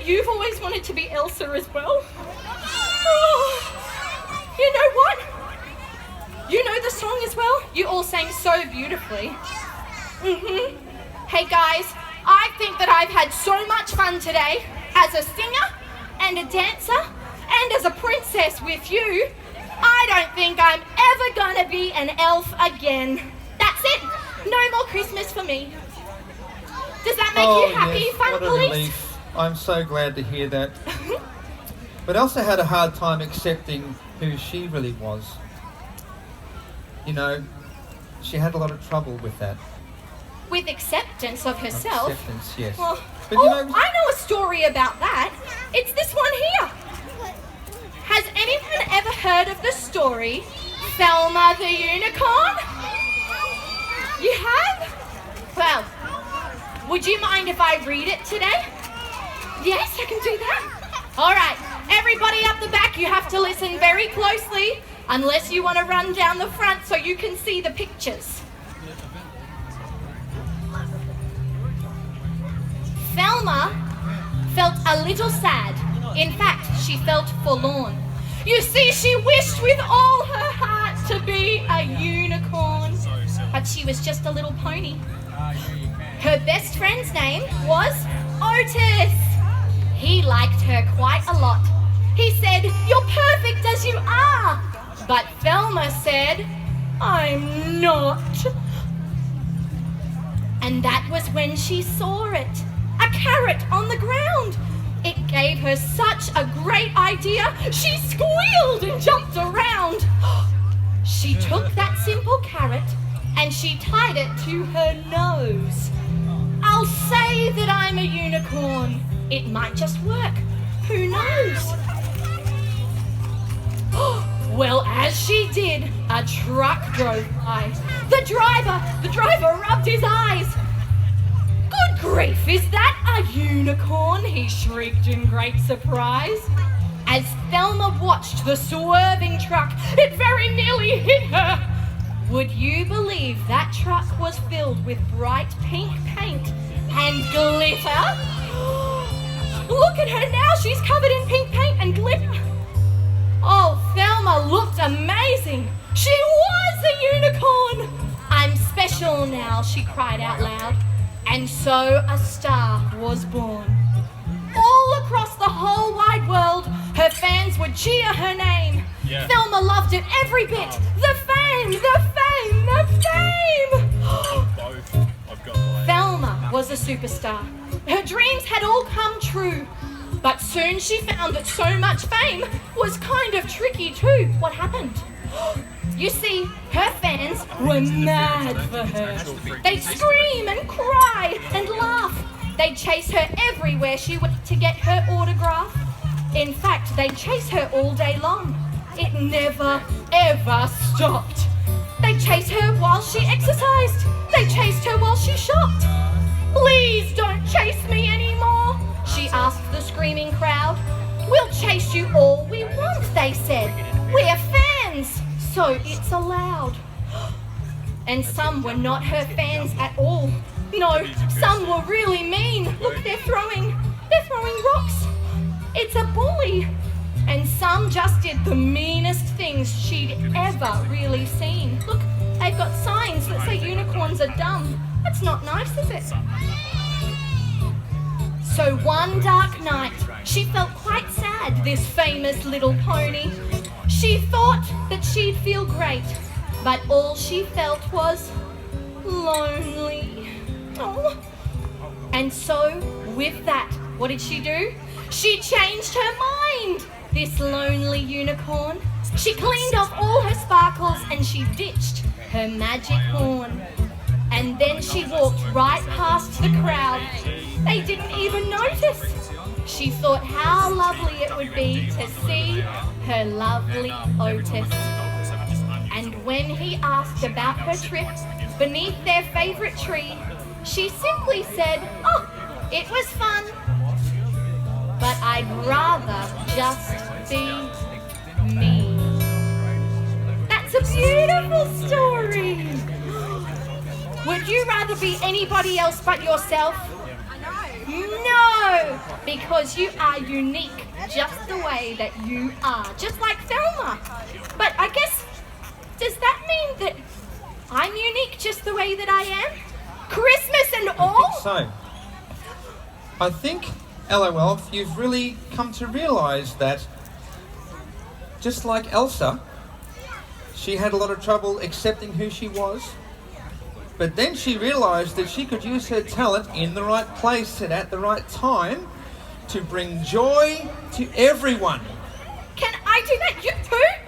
that you've always wanted to be Elsa as well? Oh, you know what? You know the song as well? You all sang so beautifully. Hey guys, I think that I've had so much fun today as a singer and a dancer and as a princess with you. I don't think I'm ever gonna be an elf again. That's it. No more Christmas for me. Does that make you happy, yes, Fun what a Police? relief. I'm so glad to hear that. But Elsa had a hard time accepting who she really was. You know, she had a lot of trouble with that. With acceptance of herself? Acceptance, yes. Well, but you know, I know a story about that. It's this one here. Has anyone ever heard of the story Thelma the Unicorn? You have? Well, would you mind if I read it today? Yes, I can do that. All right, everybody up the back, you have to listen very closely, unless you want to run down the front so you can see the pictures. Thelma felt a little sad. In fact, she felt forlorn. You see, she wished with all her heart to be a unicorn, but she was just a little pony. Her best friend's name was Otis. He liked her quite a lot. He said, "You're perfect as you are." But Thelma said, "I'm not." And that was when she saw it. A carrot on the ground. It gave her such a great idea, she squealed and jumped around. She took that simple carrot and she tied it to her nose. I'll say that I'm a unicorn. It might just work. Who knows? Well, as she did, a truck drove by. The driver rubbed his eyes. "Good grief, is that a unicorn?" he shrieked in great surprise. As Thelma watched the swerving truck, it very nearly hit her. Would you believe that truck was filled with bright pink paint and glitter? Look at her now, she's covered in pink paint and glitter. Oh, Thelma looked amazing. She was a unicorn. "I'm special now," she cried out loud. And so a star was born. All across the whole wide world, her fans would cheer her name. Yeah. Thelma loved it every bit. The fame, the fame, the fame! Thelma was a superstar. Her dreams had all come true. But soon she found that so much fame was kind of tricky too. What happened? You see, her fans were mad for her. They'd scream and cry and laugh. They'd chase her everywhere she went to get her autograph. In fact, they'd chase her all day long. It never, ever stopped. They'd chase her while she exercised. They chased her while she shopped. "Please don't chase me anymore," she asked the screaming crowd. "We'll chase you all we want," they said. "We're fans, so it's allowed." And some were not her fans at all. No, some were really mean. Look, they're throwing rocks. It's a bully. And some just did the meanest things she'd ever really seen. Look, they've got signs that say unicorns are dumb. That's not nice, is it? So one dark night, she felt quite sad, this famous little pony. She thought that she'd feel great, but all she felt was lonely. Oh. And so, with that, what did she do? She changed her mind, this lonely unicorn. She cleaned off all her sparkles and she ditched her magic horn. And then she walked right past the crowd. They didn't even notice. She thought how lovely it would be to see her lovely Otis. And when he asked about her trip beneath their favourite tree, she simply said, "Oh, it was fun, but I'd rather just be me." That's a beautiful story. Would you rather be anybody else but yourself? No! No, because you are unique just the way that you are, just like Thelma. But I guess, does that mean that I'm unique just the way that I am? Christmas and all? I think, Elo Elf, you've really come to realise that, just like Elsa, she had a lot of trouble accepting who she was, but then she realised that she could use her talent in the right place and at the right time to bring joy to everyone. Can I do that? You too?